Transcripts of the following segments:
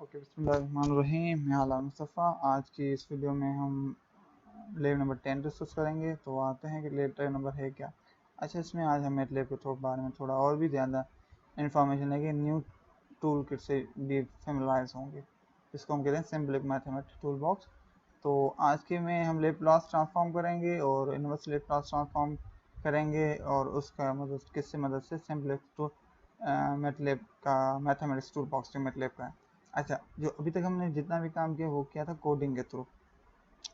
Okay, बिस्मिल्लाहिर्रहमानिर्रहीम। मैं आला मुस्तफ़ा। आज की इस वीडियो में हम लेब नंबर 10 डिस्कस करेंगे। तो आते हैं कि लेब नंबर है क्या। अच्छा, इसमें आज हम मेटलेब के बारे में थोड़ा और भी ज़्यादा इन्फॉर्मेशन लेंगे, न्यू टूल किट से भी फेमिलाइज होंगे, जिसको हम कहते हैं सिंपल मैथमेटिक्स टूल बॉक्स। तो आज के में हम लेब क्लास ट्रांसफॉर्म करेंगे और इनवर्स लेब क्लास ट्रांसफॉर्म करेंगे, और उसका मदद किससे मदद से सिंपल टूल मेटलेब का मैथमेटिक्स टूल बॉक्स जो मेटलेब का है। अच्छा, जो अभी तक हमने जितना भी काम किया वो किया था कोडिंग के थ्रू।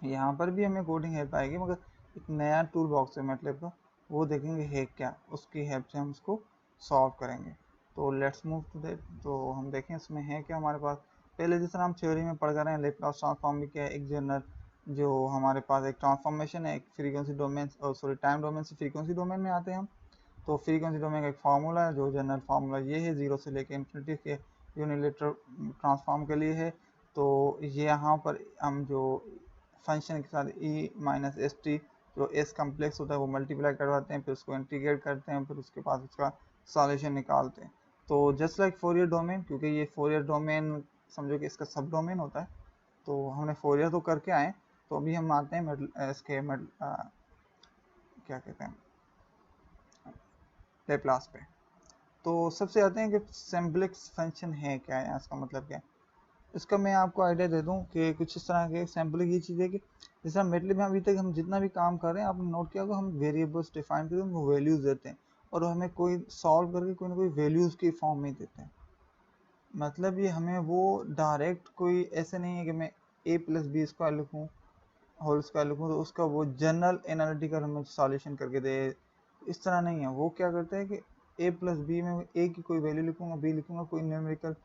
यहाँ पर भी हमें कोडिंग हेल्प आएगी, मगर एक नया टूल बॉक्स है मेटलेब का, वो देखेंगे है क्या, उसकी हेल्प से हम उसको सॉल्व करेंगे। तो लेट्स मूव टू दैट। तो हम देखें इसमें है क्या हमारे पास। पहले जिस तरह हम थ्योरी में पढ़ कर रहे हैं, लेप्लास ट्रांसफॉर्म भी क्या है, एक जनरल जो हमारे पास एक ट्रांसफॉर्मेशन है, एक फ्रीक्वेंसी डोमेन और सॉरी टाइम डोमेन से फ्रीक्वेंसी डोमेन में आते हैं हम। तो फ्रीक्वेंसी डोमेन का एक फार्मूला है, जो जनरल फार्मूला ये है, जीरो से लेकर इन्फिनिटी के यूनिलेटरल ट्रांसफॉर्म के लिए है। तो ये यहाँ पर हम जो फंक्शन के साथ ई माइनस एस टी, जो एस कम्प्लेक्स होता है वो मल्टीप्लाई करवाते हैं, फिर उसको इंटीग्रेट करते हैं, फिर उसके बाद उसका सॉल्यूशन निकालते हैं। तो जस्ट लाइक फोरियर डोमेन, क्योंकि ये फोरियर डोमेन समझो कि इसका सब डोमेन होता है। तो हमने फोरियर तो करके आए, तो अभी हम आते हैं इसके क्या कहते हैं लेप्लास पे। तो सबसे आते हैं कि सिंप्लेक्स फंक्शन है क्या है, इसका मतलब क्या है। इसका मैं आपको आइडिया दे दूं कि कुछ इस तरह के सैम्पलिंग ये चीज़ है कि जैसे हम मेटली में अभी तक हम जितना भी काम कर रहे हैं, आपने नोट किया होगा, हम वेरिएबल्स डिफाइन करके उनको वैल्यूज देते हैं, और हमें कोई सॉल्व करके कोई ना कोई वैल्यूज की फॉर्म में देते हैं। मतलब ये हमें वो डायरेक्ट कोई ऐसे नहीं है कि मैं ए प्लस बी स्क्वायर लिखूँ, होल स्क्वायर लिखूँ, तो उसका वो जनरल एनालिटिकल हमें सॉल्यूशन करके दे, इस तरह नहीं है। वो क्या करते हैं कि ए प्लस बी में ए की कोई वैल्यू लिखूंगा, बी लिखूंगा, कोई न्यूमेरिकल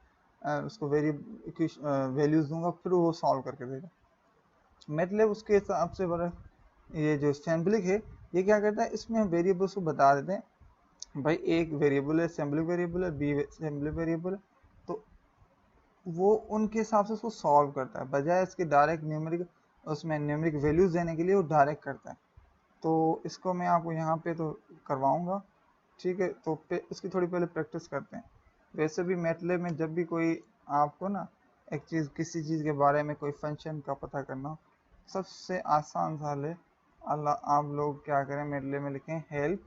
उसको वैल्यूज दूंगा, फिर वो सॉल्व करके देगा। मतलब उसके हिसाब से बड़ा ये जो सिंबलिक है, ये क्या करता है, इसमें हम वेरिएबल्स को बता देते हैं, भाई एक वेरिएबल है सिंबलिक वेरिएबल है, बी सिंबलिक वेरिएबल है, तो वो उनके हिसाब से उसको सॉल्व करता है, बजाय इसके डायरेक्ट न्यूमेरिक उसमें न्यूमेरिक वैल्यूज देने के लिए वो डायरेक्ट करता है। तो इसको मैं आपको यहाँ पे तो करवाऊँगा, ठीक है। तो इसकी थोड़ी पहले प्रैक्टिस करते हैं। वैसे भी मैटलेब में जब भी कोई आपको ना एक चीज़ किसी चीज़ के बारे में कोई फंक्शन का पता करना हो, सबसे आसान साल है, अल्लाह आप लोग क्या करें, मैटलेब में लिखें हेल्प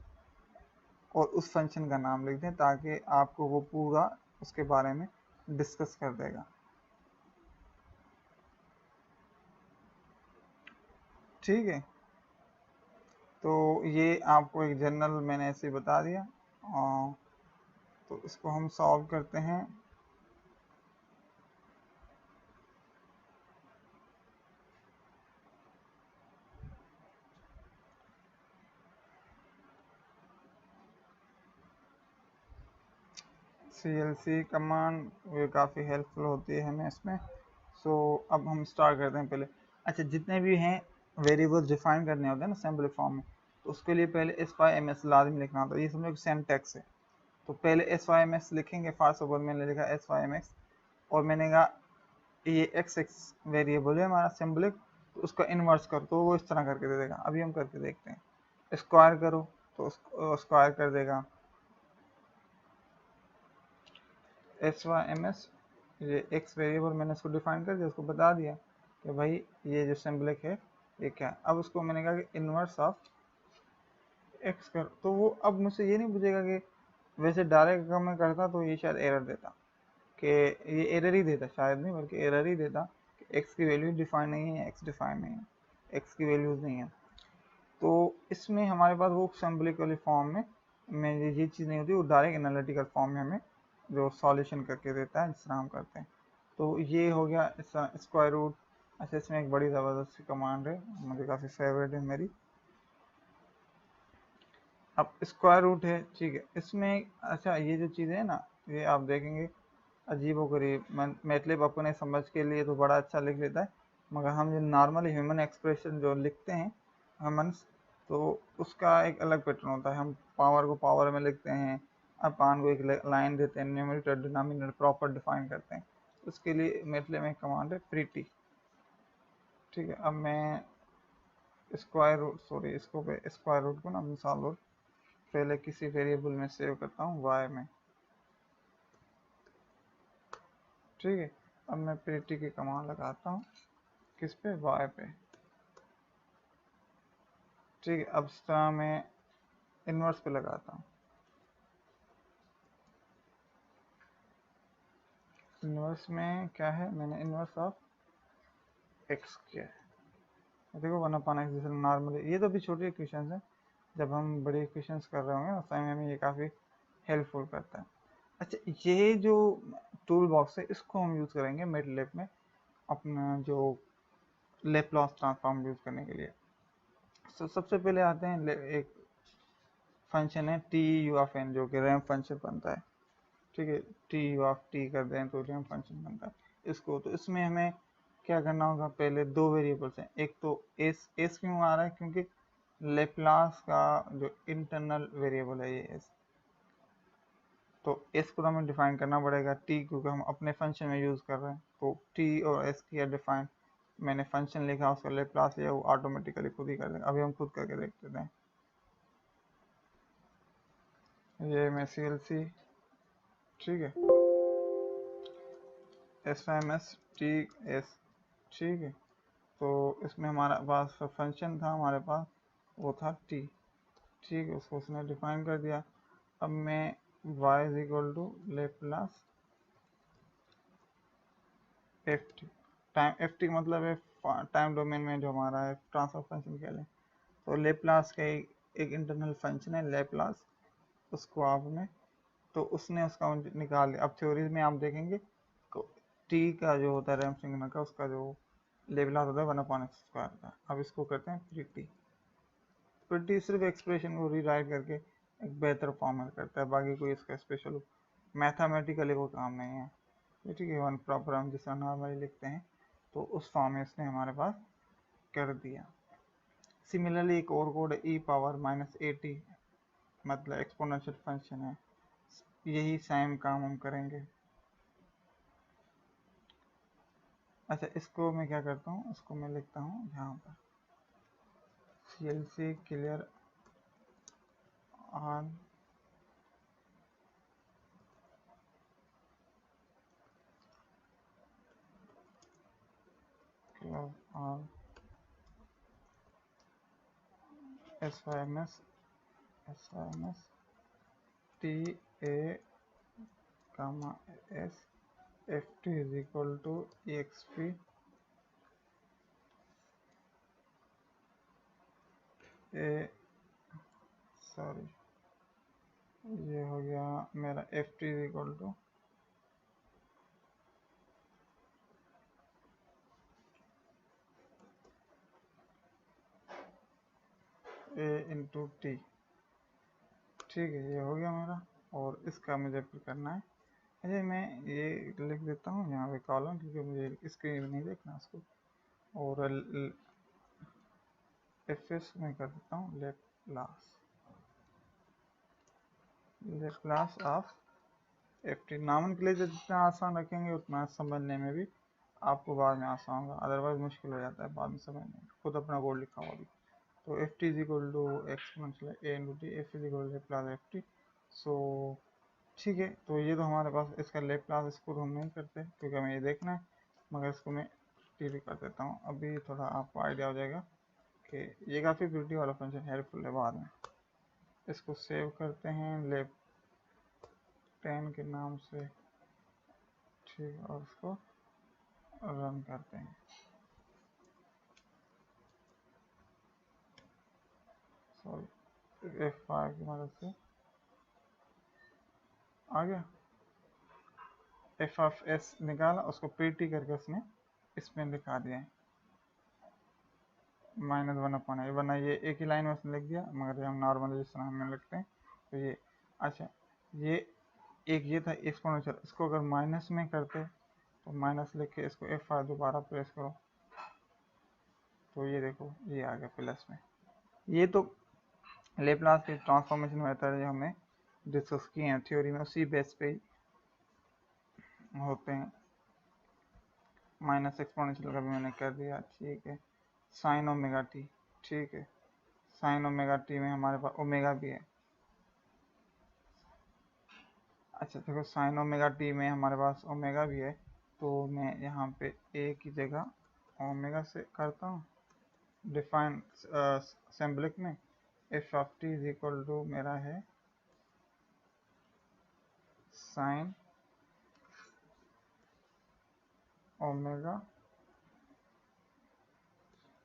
और उस फंक्शन का नाम लिख दें, ताकि आपको वो पूरा उसके बारे में डिस्कस कर देगा। ठीक है, तो ये आपको एक जनरल मैंने ऐसे बता दिया। तो इसको हम सॉल्व करते हैं। CLC कमांड ये काफ़ी हेल्पफुल होती है हमें इसमें। सो अब हम स्टार्ट करते हैं पहले। अच्छा, जितने भी हैं वेरिएबल्स डिफाइन करने होते हैं ना सिंपल फॉर्म में, तो उसके लिए पहले एस वाई एम एस लाजमी लिखना होता है। ये समझो कि सिंटैक्स है। तो पहले एस वाई एम एस लिखेंगे, फर्स्ट ऑफ ऑल मैंने लिखा एस वाई एम एक्स, और मैंने कहा ये एक्स एक्स वेरिएबल है हमारा सिंबलिक, तो उसका इन्वर्स करो, तो वो इस तरह करके दे देगा। अभी हम करके देखते हैं। स्क्वायर करो तो स्क्वायर कर देगा। एस वाई एम एस, ये एक्स वेरिएबल मैंने उसको डिफाइन कर दिया, उसको बता दिया कि भाई ये जो सिंबलिक है ये क्या है। अब उसको मैंने कहा कि इन्वर्स ऑफ एक्स कर, तो वो अब मुझसे ये नहीं पूछेगा कि वैसे डायरेक्ट अगर मैं करता तो ये शायद एरर देता, कि ये एरर ही देता, शायद नहीं बल्कि एरर ही देता कि एक्स की वैल्यू डिफाइन नहीं है, एक्स डिफाइन नहीं है, एक्स की वैल्यूज नहीं है। तो इसमें हमारे पास वो सिंबलिक वाली फॉर्म में ये चीज़ नहीं होती, वो डायरेक्ट एनालिटिकल फॉर्म में हमें जो सॉल्यूशन करके देता है, जिस तरह हम करते हैं। तो ये हो गया इसका स्क्वायर रूट। अच्छा, इसमें एक बड़ी ज़बरदस्त कमांड है, मुझे काफ़ी फेवरेट है मेरी। अब स्क्वायर रूट है, ठीक है, इसमें अच्छा ये जो चीज़ें है ना, ये आप देखेंगे अजीब व गरीब। मैटलिब अपने समझ के लिए तो बड़ा अच्छा लिख लेता है, मगर हम जो नॉर्मल ह्यूमन एक्सप्रेशन जो लिखते हैं ह्यूमन्स, तो उसका एक अलग पैटर्न होता है। हम पावर को पावर में लिखते हैं, अपान को एक लाइन देते हैं, न्यूमरेटर डिनोमिनेटर प्रॉपर डिफाइन करते हैं। उसके लिए मैटलिब में कमांड है प्रीटी। ठीक है, अब मैं स्क्वायर रूट सॉरी इसको स्क्वायर रूट को ना मिसाल और पहले किसी वेरिएबल में सेव करता हूँ y में। ठीक है, अब मैं प्रिटी की कमांड लगाता हूँ किस पे, वाई पे। ठीक है, अब इस तरह मैं इन्वर्स पे लगाता हूँ। इन्वर्स में क्या है, मैंने इन्वर्स ऑफ एक्स किया है। देखो 1/x जैसे नॉर्मली, ये तो भी छोटे इक्वेशन है, जब हम बड़े इक्वेशन कर रहे होंगे उस टाइम हमें ये काफ़ी हेल्पफुल करता है। अच्छा, ये जो टूल बॉक्स है इसको हम यूज़ करेंगे मैटलैब में अपना जो लैप्लास ट्रांसफॉर्म यूज़ करने के लिए। तो सबसे पहले आते हैं, एक फंक्शन है टी यू ऑफ एन जो कि रैंप फंक्शन बनता है। ठीक है, टी यू ऑफ टी कर दें तो रैंप फंक्शन बनता है इसको। तो इसमें हमें क्या करना होगा, पहले दो वेरिएबल्स हैं, एक तो एस क्यों आ रहा है, क्योंकि लेप्लास का जो इंटरनल वेरिएबल है ये एस, तो एस को हमें डिफाइन करना पड़ेगा। टी क्योंकि हम अपने फंक्शन में यूज़ कर रहे हैं, तो टी और एस किया डिफाइन, मैंने फंक्शन लिखा उसका लेप्लास लिया, वो ऑटोमेटिकली खुद ही कर देगा। अभी हम खुद करके देखते हैं। ये मैं सी एल सी, ठीक है, S M S T S, ठीक है। तो इसमें हमारा पास फंक्शन था, हमारे पास वो था टी, ठीक है, उसको उसने डिफाइन कर दिया। अब मैं y is equal to Laplace F T, time F T मतलब है टाइम डोमेन में जो हमारा है ट्रांसफर फंक्शन कह लें, तो लेप्लास का एक इंटरनल फंक्शन है लेप्लास, उसको आपने, तो उसने उसका निकाल लिया। अब थ्योरीज में आप देखेंगे टी का जो होता है रैम सिग्नल का, उसका जो लेप्लास होता है 1/x² का। अब इसको करते हैं प्रिटी। प्रिटी सिर्फ एक्सप्रेशन को रीराइट करके एक बेहतर फॉर्म में करता है, बाकी कोई इसका स्पेशल मैथमेटिकली वो काम नहीं है। ठीक है, वन प्रॉपर हम जिस तरह नॉर्मली लिखते हैं तो उस फॉर्म में इसने हमारे पास कर दिया। सिमिलरली एक और कोड है ई पावर -80, मतलब एक्सपोनेंशियल फंक्शन है, यही सेम काम हम करेंगे। अच्छा, इसको मैं क्या करता हूँ, इसको मैं लिखता हूँ यहाँ पर C L C clear on on S Y M S T A comma S F T is equal to E X P A, sorry, ये हो गया मेरा F T is equal to A into T. ठीक है, ये हो गया मेरा, और इसका मुझे फिर करना है। अरे मैं ये लिख देता हूँ यहाँ पे कॉलम, क्योंकि मुझे स्क्रीन में नहीं देखना उसको। और एफ एस में कर देता हूँ लेप्लास ऑफ एफ टी। नामन के लिए जितना आसान रखेंगे उतना समझने में भी आपको बाद में आसान होगा, अदरवाइज मुश्किल हो जाता है बाद में समझने में, खुद अपना कोड लिखा हुआ भी। तो f T is equal to exponential a into t, f is equal to Laplace F t. So ठीक है, तो ये तो हमारे पास इसका लेप्लास इसको हम नहीं करते क्योंकि हमें ये देखना है, मगर इसको मैं टी भी कर देता हूँ। अभी थोड़ा आपको आइडिया हो जाएगा कि ये काफ़ी ब्यूटी वाला फंक्शन हेल्पफुल है बाद में। इसको सेव करते हैं लेप 10 के नाम से, ठीक, और उसको रन करते हैं। सॉरी, F5 की मदद से आ गया, एफ ऑफ एस निकाला, उसको प्रीटी करके उसने इसमें लिखा दिया है -1/, वरना ये एक ही लाइन में उसने लिख दिया, मगर हम नॉर्मली जिस तरह हमें लिखते हैं तो ये। अच्छा, ये एक ये था एक्सपोनेंशियल, इसको अगर माइनस में करते तो माइनस लिख के इसको F5 दोबारा प्रेस करो तो ये देखो ये आ गया प्लस में। ये तो लेप्लास के ट्रांसफॉर्मेशन मेथड जो हमने डिस्कस किए हैं थ्योरी में, उसी बेस पे ही होते हैं। माइनस एक्सपोनेंशियल का भी मैंने कर दिया, ठीक है। साइन ओमेगा टी, ठीक है, साइन ओमेगा टी में हमारे पास ओमेगा भी है। अच्छा देखो, साइन ओमेगा टी में हमारे पास ओमेगा भी है, तो मैं यहाँ पे ए की जगह ओमेगा से करता हूँ डिफाइन सिंबलिक में F of T is equal to मेरा है साइन ओमेगा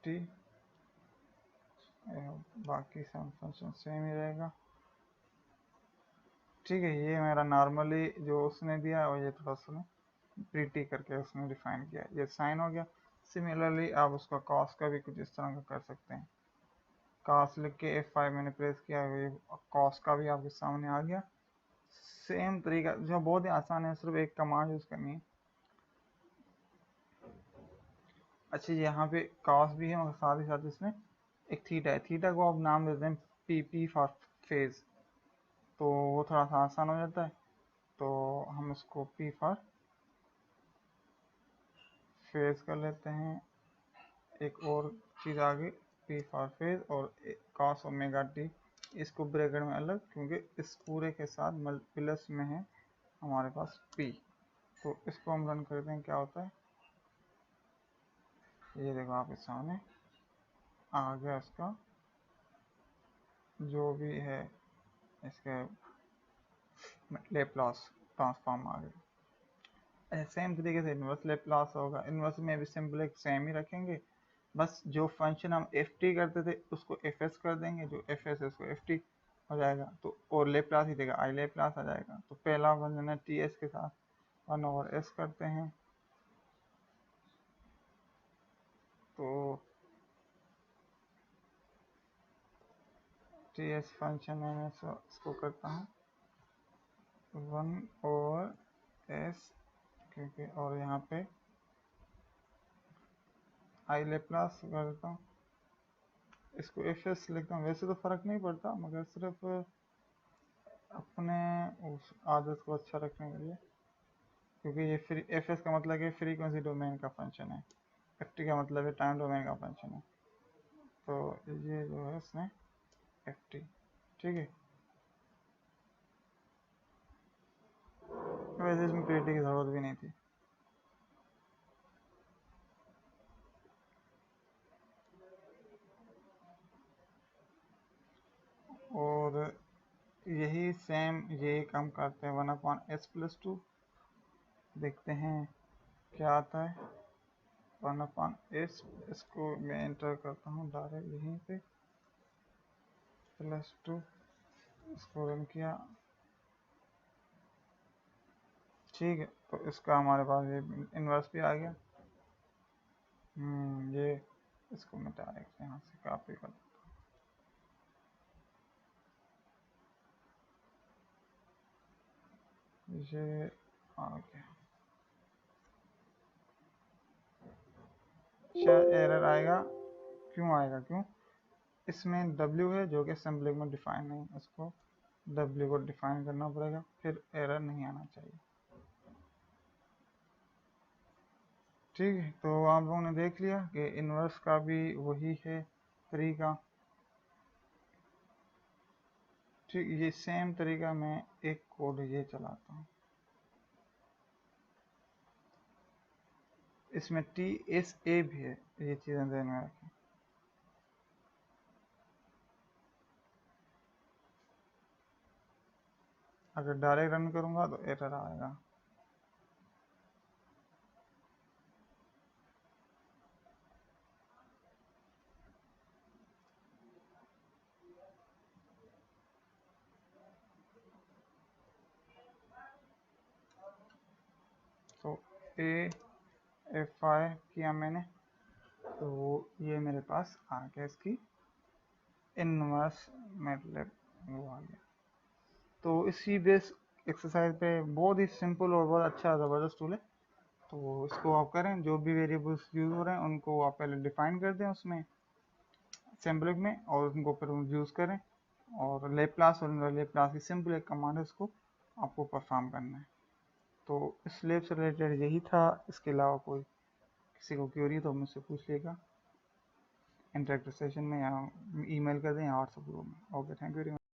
टी, बाकी सब फंक्शन सेम ही रहेगा। ठीक है, ये मेरा नॉर्मली जो उसने दिया और ये थोड़ा सा प्रीटी करके उसने डिफाइन किया, ये साइन हो गया। सिमिलरली आप उसका कॉस का भी कुछ इस तरह का कर सकते हैं। कॉस लिख के F5 मैंने प्रेस किया, ये कॉस का भी आपके सामने आ गया। सेम तरीका जो बहुत ही आसान है, सिर्फ एक कमांड यूज करनी है। अच्छा, यहाँ पे कॉस भी है और साथ ही साथ इसमें एक थीटा है। थीटा को आप नाम देते हैं पी फॉर फेज, तो वो थोड़ा सा आसान हो जाता है। तो हम उसको पी फॉर फेज कर लेते हैं। एक और चीज़ आगे पी फॉर फेज और कॉस ओमेगा टी, इसको ब्रैकेट में अलग, क्योंकि इस पूरे के साथ मल्टीप्लस में है हमारे पास पी। तो इसको हम रन करते हैं, क्या होता है ये देखो आपके सामने आ गया। इसका जो भी है इसके लेप्लास ट्रांसफॉर्म आ गया। सेम तरीके से इन्वर्स लेप्लास होगा, इन्वर्स में भी सिंपल एक सेम ही रखेंगे, बस जो फंक्शन हम एफ टी करते थे उसको एफ एस कर देंगे, जो एफ एस है उसको एफ टी हो जाएगा। तो और लेप्लास ही देगा, आई लेप्लास आ जाएगा। तो पहला फंक्शन है टी एस के साथ 1/s करते हैं, तो टी एस फंक्शन में मैं इसको करता हूँ 1/s, क्योंकि और यहाँ पे आई लेप्लास कर देता हूँ, इसको एफ एस लिखता हूँ। वैसे तो फ़र्क नहीं पड़ता, मगर सिर्फ अपने उस आदत को अच्छा रखने के लिए, क्योंकि ये फ्री एफ एस का मतलब है फ्रीक्वेंसी डोमेन का फंक्शन है, एफ टी का मतलब है टाइम डोमेन का फंक्शन है। तो ये जो है इसमें एफ टी, ठीक है। वैसे इसमें प्रीटी की ज़रूरत भी नहीं थी। और यही सेम ये काम करते हैं 1/s+2, देखते हैं क्या आता है। 1/s, इसको मैं एंटर करता हूँ डायरेक्ट यहीं पे, +2, इसको रन किया, ठीक है। तो इसका हमारे पास ये इन्वर्स भी आ गया। ये इसको मैं डायरेक्ट यहाँ से कॉपी कर, ये आ गया। शायद एरर आएगा, क्यों आएगा, क्यों, इसमें W है जो कि सिंबलिक में डिफाइन नहीं, उसको W को डिफाइन करना पड़ेगा, फिर एरर नहीं आना चाहिए। ठीक है, तो आप लोगों ने देख लिया कि इन्वर्स का भी वही है तरीका। ठीक, ये सेम तरीका मैं एक कोड ये चलाता हूँ, इसमें TSA भी है, ये चीज़ें ध्यान में रखें। अगर डायरेक्ट रन करूँगा तो एरर आएगा। तो AFI किया मैंने, तो ये मेरे पास आ गया, इसकी इनवर्स मतलब वो आ गया। तो इसी बेस एक्सरसाइज पे बहुत ही सिंपल और बहुत अच्छा ज़बरदस्त टूल है। तो इसको आप करें, जो भी वेरिएबल्स यूज़ हो रहे हैं उनको आप पहले डिफाइन कर दें उसमें सिंबलिक में, और उनको फिर यूज़ करें। और लेप्लास और लेप्लास की सिंपल एक कमांड है, उसको आपको परफॉर्म करना है। तो इस लैब से रिलेटेड यही था, इसके अलावा कोई किसी को क्यूरी तो मुझसे पूछ लेगा इंटरेक्टिव सेशन में, या ईमेल कर दें या व्हाट्सएप ग्रुप में। Okay, thank you very much.